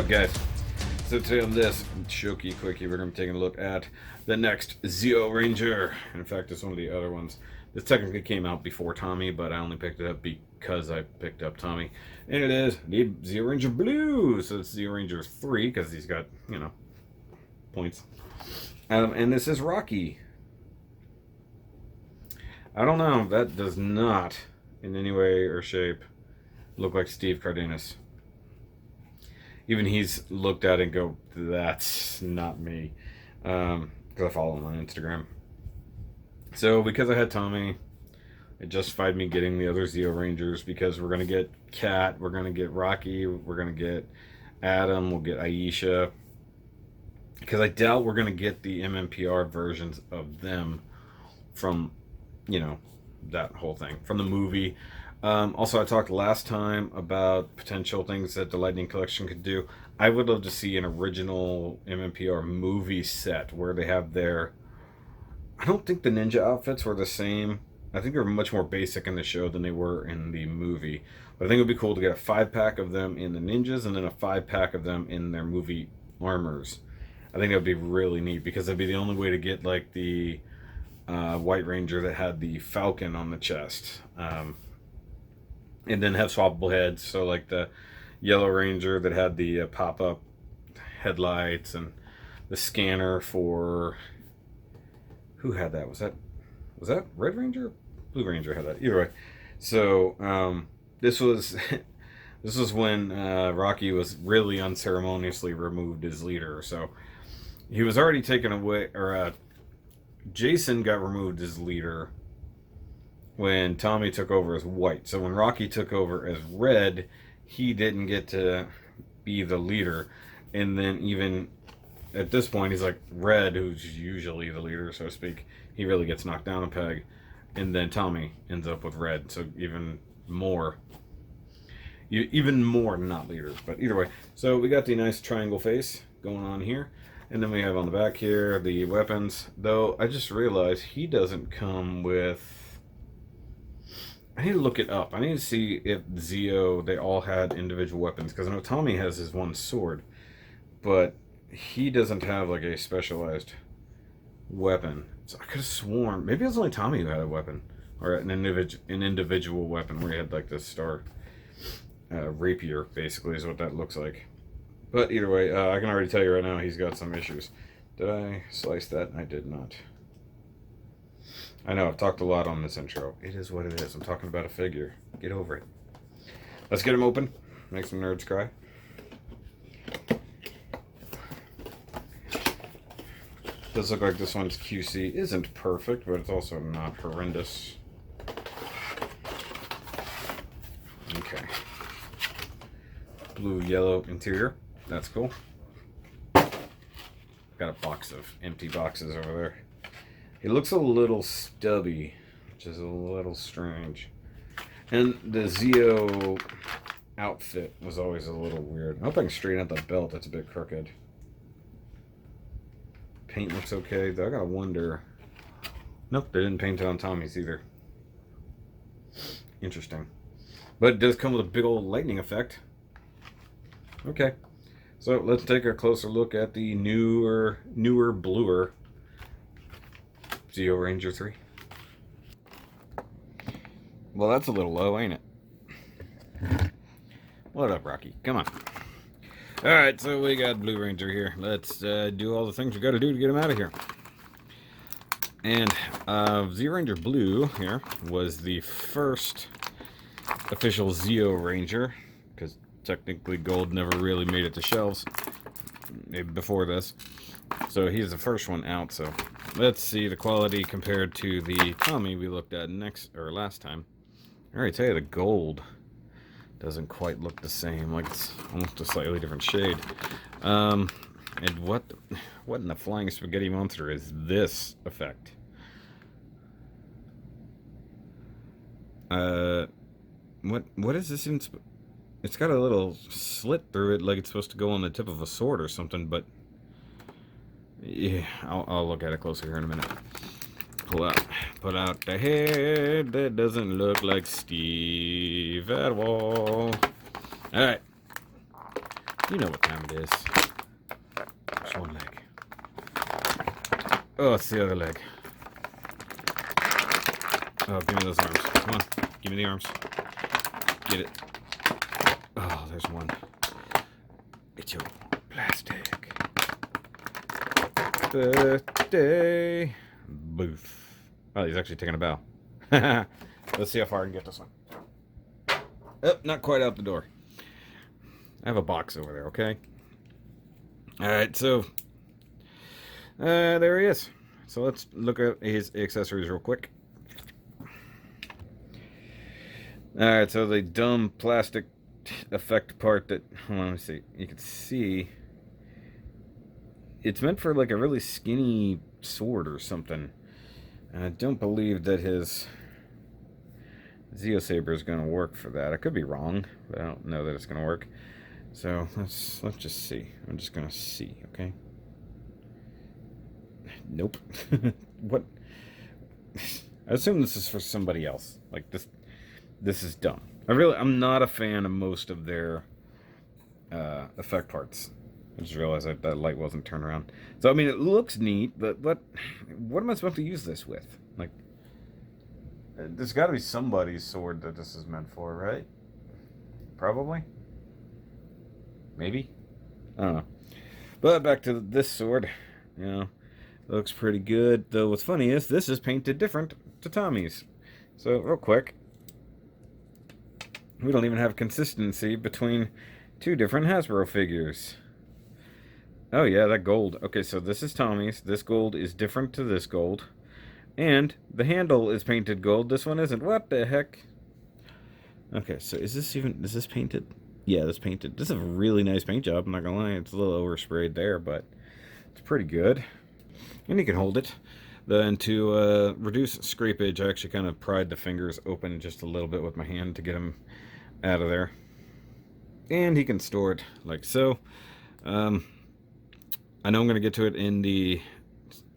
up, guys? So today on this SHOKY Quickie, we're going to be taking a look at the next ZEO Ranger. In fact, it's one of the other ones. This technically came out before Tommy, but I only picked it up because I picked up Tommy. And it is the ZEO Ranger Blue. So it's ZEO Ranger 3 because he's got, you know, points. And this is Rocky. I don't know. That does not in any way or shape look like Steve Cardenas. Even he's looked at it and go, that's not me. Because I follow him on Instagram. So because I had Tommy, it justified me getting the other ZEO Rangers because we're going to get Kat, we're going to get Rocky, we're going to get Adam, we'll get Aisha. Because I doubt we're going to get the MMPR versions of them from, you know, that whole thing. From the movie. Also, I talked last time about potential things that the Lightning Collection could do. I would love to see an original MMPR movie set where they have their... I don't think the ninja outfits were the same. I think they were much more basic in the show than they were in the movie. But I think it would be cool to get a 5-pack of them in the ninjas and then a 5-pack of them in their movie armors. I think that would be really neat because that'd be the only way to get like the White Ranger that had the Falcon on the chest. And then have swappable heads, so like the Yellow Ranger that had the pop-up headlights and the scanner for... Who had that? Was that Red Ranger? Blue Ranger had that. Either way. So this was when Rocky was really unceremoniously removed as leader. So he was already taken away, or Jason got removed as leader when Tommy took over as White. So when Rocky took over as Red, he didn't get to be the leader. And then even at this point, he's like Red, who's usually the leader, so to speak. He really gets knocked down a peg. And then Tommy ends up with Red. So even more not leaders. But either way. So we got the nice triangle face going on here. And then we have on the back here the weapons. Though I just realized he doesn't come with... I need to look it up. I need to see if ZEO, they all had individual weapons. Because I know Tommy has his one sword. But he doesn't have like a specialized weapon. So I could have sworn. Maybe it was only Tommy who had a weapon. Or an individual weapon where he had like this star rapier, basically, is what that looks like. But either way, I can already tell you right now he's got some issues. Did I slice that? I did not. I know, I've talked a lot on this intro. It is what it is. I'm talking about a figure. Get over it. Let's get him open. Make some nerds cry. Does look like this one's QC. Isn't perfect, but it's also not horrendous. Okay. Blue, yellow interior. That's cool. Got a box of empty boxes over there. He looks a little stubby, which is a little strange. And the ZEO outfit was always a little weird. I hope I can straighten out the belt. That's a bit crooked. Paint looks okay, though I gotta wonder. Nope, they didn't paint it on Tommy's either. Interesting. But it does come with a big old lightning effect. Okay. So let's take a closer look at the newer, bluer ZEO Ranger 3. Well, that's a little low, ain't it? What up, Rocky? Come on. Alright, so we got Blue Ranger here. Let's do all the things we gotta do to get him out of here. And ZEO Ranger Blue here was the first official ZEO Ranger, because technically gold never really made it to shelves before this. So he's the first one out, so let's see the quality compared to the Tommy we looked at last time. I already tell you the gold doesn't quite look the same, like it's almost a slightly different shade. And what in the flying spaghetti monster is this effect? What is this in? It's got a little slit through it, like it's supposed to go on the tip of a sword or something, but yeah, I'll look at it closer here in a minute. Pull out the head. That doesn't look like Steve at all. Alright. You know what time it is. There's one leg. Oh, it's the other leg. Oh, give me those arms. Come on. Give me the arms. Get it. Oh, there's one. It's your plastic. Birthday. Boof. Oh, he's actually taking a bow. Let's see how far I can get this one. Oh, not quite out the door. I have a box over there, okay? Alright, so there he is. So let's look at his accessories real quick. Alright, so the dumb plastic effect part that, hold on, let me see. You can see it's meant for like a really skinny sword or something. And I don't believe that his ZEO saber is going to work for that. I could be wrong, but I don't know that it's going to work. So let's just see. I'm just going to see, okay? Nope. What? I assume this is for somebody else. Like this is dumb. I'm not a fan of most of their effect parts. I just realized that light wasn't turned around. So I mean, it looks neat, but what am I supposed to use this with? Like, there's got to be somebody's sword that this is meant for, right? Probably. Maybe. I don't know. But back to this sword. You know, looks pretty good. Though what's funny is this is painted different to Tommy's. So real quick, we don't even have consistency between two different Hasbro figures. Oh yeah, that gold. Okay, so this is Tommy's. This gold is different to this gold. And the handle is painted gold. This one isn't. What the heck? Okay, so is this painted? Yeah, this painted. This is a really nice paint job, I'm not gonna lie. It's a little oversprayed there, but it's pretty good. And you can hold it. Then to reduce scrapage, I actually kind of pried the fingers open just a little bit with my hand to get them out of there. And he can store it like so. I know I'm gonna get to it in the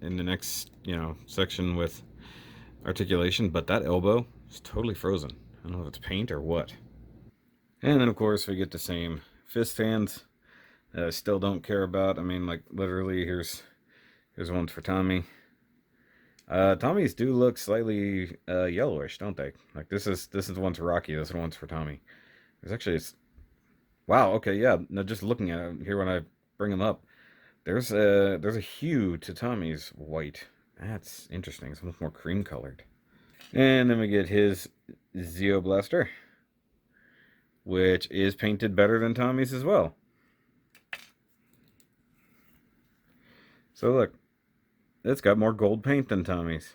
next, section with articulation, but that elbow is totally frozen. I don't know if it's paint or what. And then of course we get the same fist hands that I still don't care about. I mean, like, literally here's ones for Tommy. Tommy's do look slightly yellowish, don't they? Like this is the one for Rocky, this one's for Tommy. Wow, okay, yeah. Now just looking at it here when I bring them up, there's a hue to Tommy's white. That's interesting. It's much more cream colored. And then we get his ZEO blaster, which is painted better than Tommy's as well. So look, it's got more gold paint than Tommy's.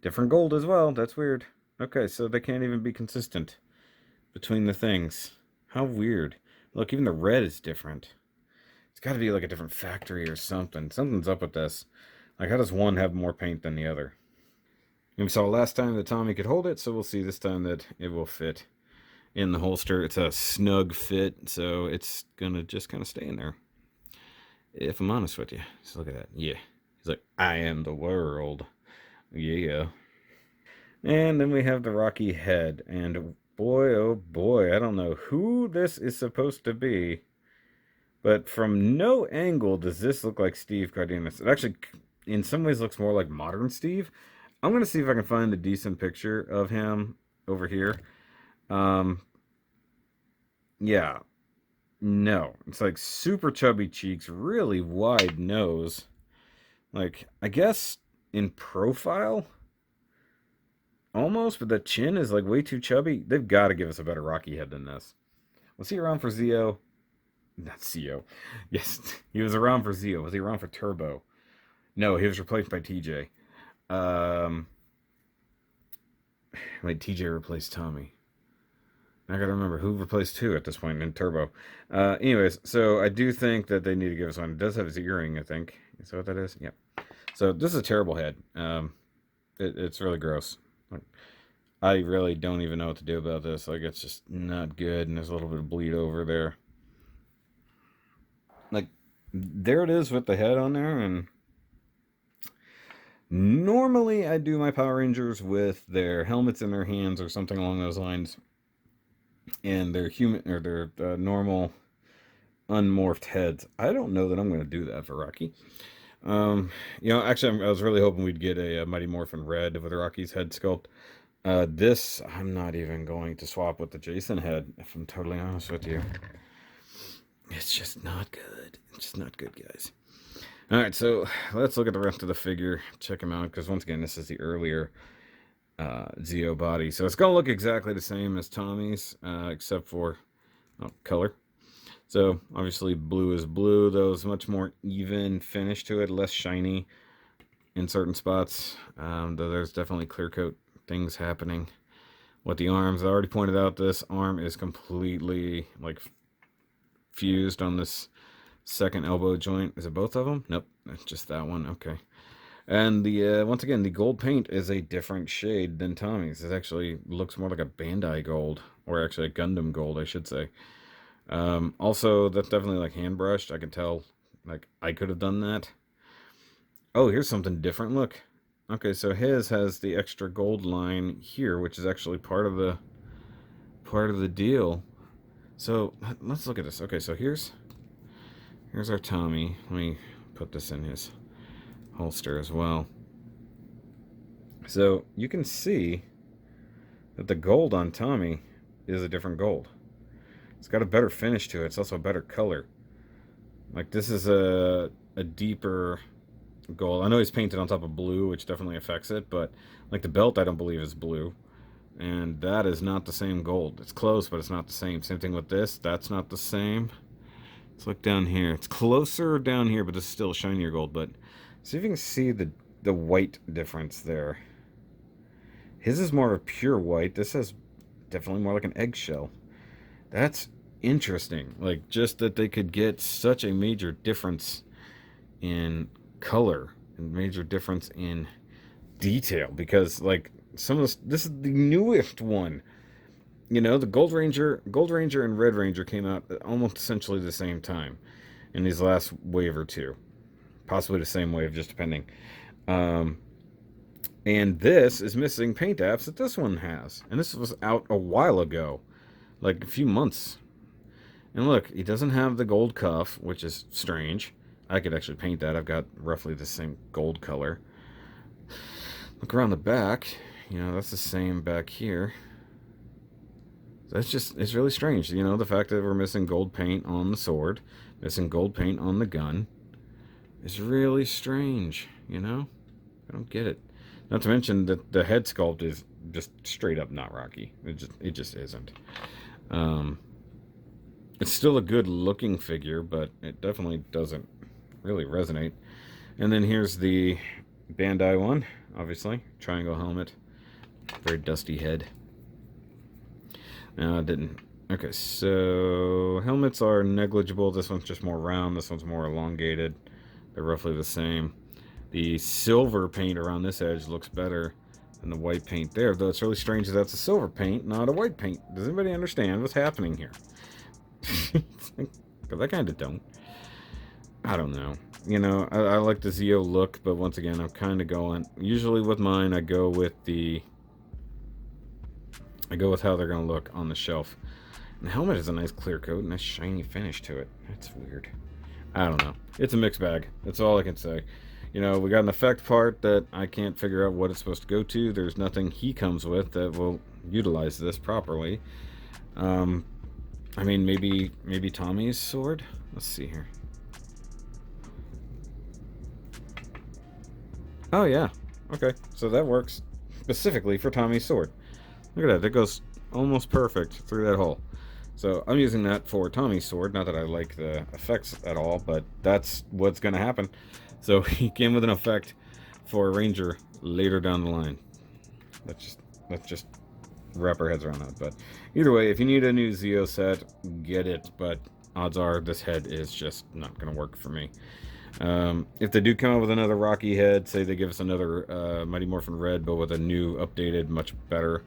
Different gold as well. That's weird. Okay, so they can't even be consistent between the things. How weird. Look, even the red is different. It's got to be like a different factory or something. Something's up with this. Like, how does one have more paint than the other? And we saw last time that Tommy could hold it, so we'll see this time that it will fit in the holster. It's a snug fit, so it's gonna just kind of stay in there. If I'm honest with you. So look at that. Yeah. He's like, I am the world. Yeah. And then we have the Rocky head. And boy, oh boy, I don't know who this is supposed to be. But from no angle does this look like Steve Cardenas. It actually, in some ways, looks more like modern Steve. I'm going to see if I can find a decent picture of him over here. Yeah. No. It's like super chubby cheeks, really wide nose. Like, I guess in profile, almost, but the chin is like way too chubby. They've got to give us a better Rocky head than this. Was he around for ZEO? Not ZEO. Yes, he was around for ZEO. Was he around for Turbo? No, he was replaced by TJ. Wait, TJ replaced Tommy. I gotta remember who replaced who at this point in Turbo. Anyways, so I do think that they need to give us one. It does have his earring, I think. Is that what that is? Yep. So this is a terrible head. It's really gross. Like, I really don't even know what to do about this. Like, it's just not good, and there's a little bit of bleed over there. Like, there it is with the head on there, and normally I do my Power Rangers with their helmets in their hands or something along those lines, and their human or their normal unmorphed heads. I don't know that I'm going to do that for Rocky. Actually, I was really hoping we'd get a Mighty Morphin Red with Rocky's head sculpt. This, I'm not even going to swap with the Jason head, if I'm totally honest with you. It's just not good. It's just not good, guys. All right, so let's look at the rest of the figure. Check him out, because once again, this is the earlier ZEO body. So it's going to look exactly the same as Tommy's, except for color. So obviously blue is blue, though it's much more even finish to it, less shiny in certain spots, though there's definitely clear coat things happening with the arms. I already pointed out this arm is completely like fused on this second elbow joint. Is it both of them? Nope, it's just that one. Okay. And the once again, the gold paint is a different shade than Tommy's. It actually looks more like a Bandai gold, or actually a Gundam gold, I should say. Also, that's definitely like hand brushed. I can tell, like, I could have done that. Oh, here's something different. Look. Okay, so his has the extra gold line here, which is actually part of the deal. So let's look at this. Okay, so here's our Tommy. Let me put this in his holster as well. So you can see that the gold on Tommy is a different gold. It's got a better finish to it. It's also a better color. Like, this is a deeper gold. I know he's painted on top of blue, which definitely affects it, but like the belt, I don't believe is blue. And that is not the same gold. It's close, but it's not the same. Same thing with this. That's not the same. Let's look down here. It's closer down here, but this is still shinier gold. But see if you can see the white difference there. His is more of a pure white. This is definitely more like an eggshell. That's interesting. Like, just that they could get such a major difference in color and major difference in detail, because like some of this is the newest one. You know, the Gold Ranger and Red Ranger came out almost essentially the same time in these last wave or two, possibly the same wave, just depending. And this is missing paint apps that this one has, and this was out a while ago, like a few months. And look, he doesn't have the gold cuff, which is strange. I could actually paint that. I've got roughly the same gold color. Look around the back. You know, that's the same back here. That's just, it's really strange. You know, the fact that we're missing gold paint on the sword, missing gold paint on the gun, is really strange, you know? I don't get it. Not to mention that the head sculpt is just straight up not Rocky. It just isn't. It's still a good looking figure, but it definitely doesn't really resonate. And then here's the Bandai one, obviously. Triangle helmet. Very dusty head. No, it didn't. Okay, so helmets are negligible. This one's just more round. This one's more elongated. They're roughly the same. The silver paint around this edge looks better than the white paint there, though it's really strange that that's a silver paint, not a white paint. Does anybody understand what's happening here? Because I kind of don't. I don't know. You know, I like the ZEO look, but once again, I'm kind of going... Usually with mine, I go with how they're going to look on the shelf. And the helmet has a nice clear coat, nice shiny finish to it. That's weird. I don't know. It's a mixed bag. That's all I can say. You know, we got an effect part that I can't figure out what it's supposed to go to. There's nothing he comes with that will utilize this properly. I mean, maybe Tommy's sword? Let's see here. Oh, yeah. Okay, so that works specifically for Tommy's sword. Look at that. That goes almost perfect through that hole. So I'm using that for Tommy's sword. Not that I like the effects at all, but that's what's going to happen. So he came with an effect for Ranger later down the line. Let's just wrap our heads around that. But either way, if you need a new ZEO set, get it. But odds are this head is just not going to work for me. If they do come out with another Rocky head, say they give us another Mighty Morphin Red, but with a new, updated, much better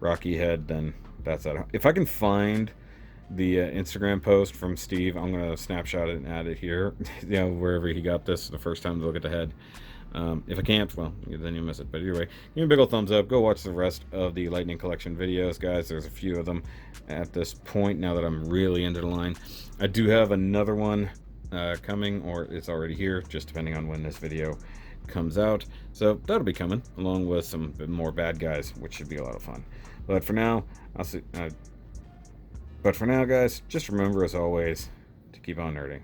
Rocky head, then that's that. If I can find the Instagram post from Steve, I'm going to snapshot it and add it here, you know, wherever he got this the first time to look at the head. If I can't, well, then you'll miss it. But either way, give me a big ol' thumbs up. Go watch the rest of the Lightning Collection videos, guys. There's a few of them at this point now that I'm really into the line. I do have another one coming, or it's already here, just depending on when this video comes out. So that'll be coming, along with some more bad guys, which should be a lot of fun. But for now, guys, just remember, as always, to keep on nerding.